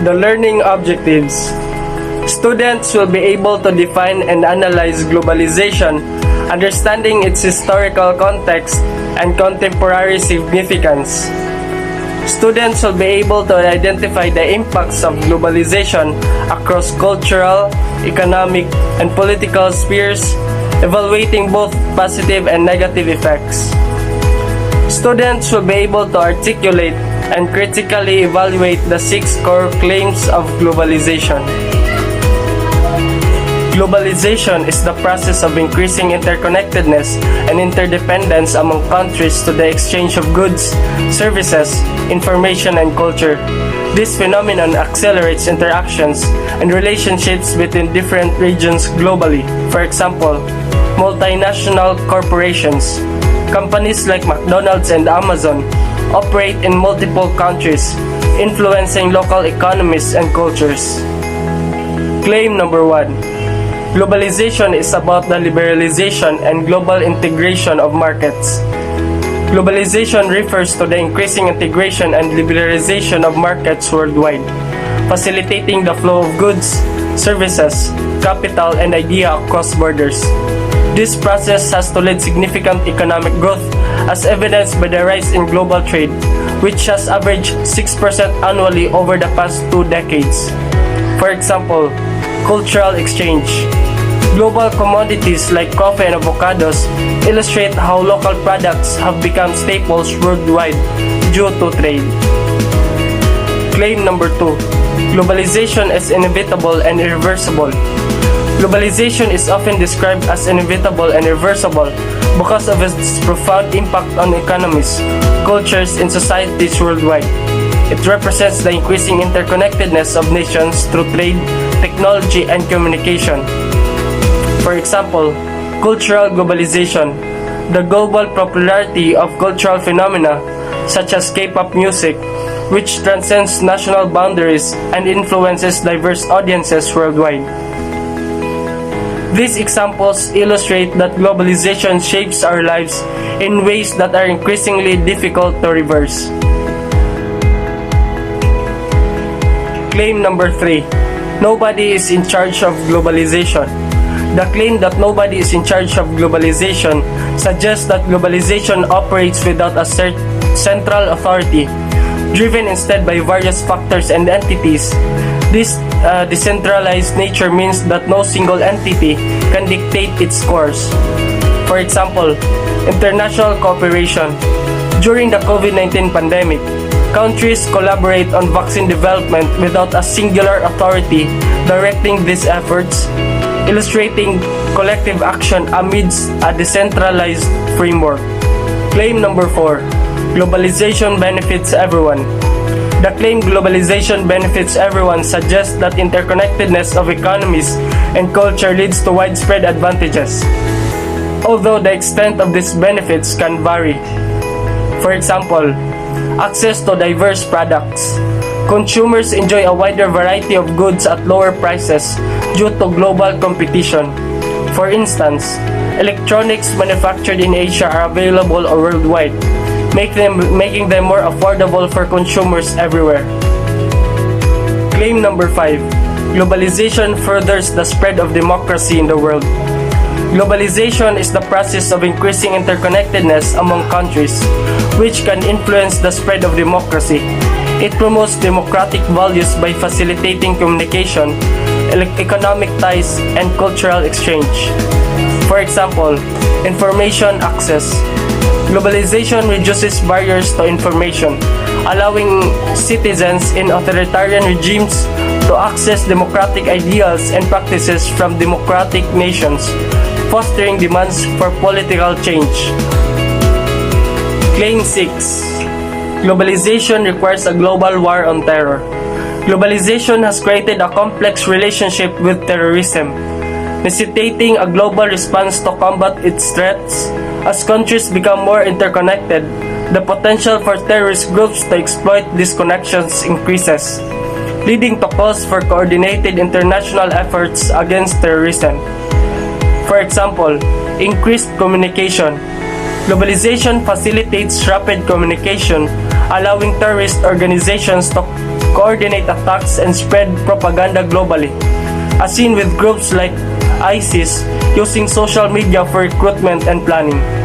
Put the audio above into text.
The learning objectives. Students will be able to define and analyze globalization, understanding its historical context and contemporary significance. Students will be able to identify the impacts of globalization across cultural, economic, and political spheres, evaluating both positive and negative effects. Students will be able to articulate and critically evaluate the 6 core claims of globalization. Globalization is the process of increasing interconnectedness and interdependence among countries to the exchange of goods, services, information, and culture. This phenomenon accelerates interactions and relationships between different regions globally. For example, multinational corporations, companies like McDonald's and Amazon, operate in multiple countries, influencing local economies and cultures. Claim number 1. Globalization is about the liberalization and global integration of markets. Globalization refers to the increasing integration and liberalization of markets worldwide, facilitating the flow of goods, services, capital, and ideas across borders. This process has to lead significant economic growth, as evidenced by the rise in global trade, which has averaged 6% annually over the past 2 decades. For example, cultural exchange. Global commodities like coffee and avocados illustrate how local products have become staples worldwide due to trade. Claim number 2. Globalization is inevitable and irreversible. Globalization is often described as inevitable and irreversible because of its profound impact on economies, cultures, and societies worldwide. It represents the increasing interconnectedness of nations through trade, technology, and communication. For example, cultural globalization. The global popularity of cultural phenomena such as K-pop music, which transcends national boundaries and influences diverse audiences worldwide. These examples illustrate that globalization shapes our lives in ways that are increasingly difficult to reverse. Claim number 3. Nobody is in charge of globalization. The claim that nobody is in charge of globalization suggests that globalization operates without a central authority, driven instead by various factors and entities. This decentralized nature means that no single entity can dictate its course. For example, international cooperation. During the COVID-19 pandemic, countries collaborate on vaccine development without a singular authority directing these efforts, illustrating collective action amidst a decentralized framework. Claim number 4. Globalization benefits everyone. The claim globalization benefits everyone suggests that interconnectedness of economies and culture leads to widespread advantages, although the extent of these benefits can vary. For example, access to diverse products. Consumers enjoy a wider variety of goods at lower prices due to global competition. For instance, electronics manufactured in Asia are available worldwide, making them more affordable for consumers everywhere. Claim number 5. Globalization furthers the spread of democracy in the world. Globalization is the process of increasing interconnectedness among countries, which can influence the spread of democracy. It promotes democratic values by facilitating communication, economic ties, and cultural exchange. For example, information access. Globalization reduces barriers to information, allowing citizens in authoritarian regimes to access democratic ideals and practices from democratic nations, fostering demands for political change. Claim 6. Globalization requires a global war on terror. Globalization has created a complex relationship with terrorism, necessitating a global response to combat its threats. As countries become more interconnected, the potential for terrorist groups to exploit these connections increases, leading to calls for coordinated international efforts against terrorism. For example, increased communication. Globalization facilitates rapid communication, allowing terrorist organizations to coordinate attacks and spread propaganda globally, as seen with groups like ISIS using social media for recruitment and planning.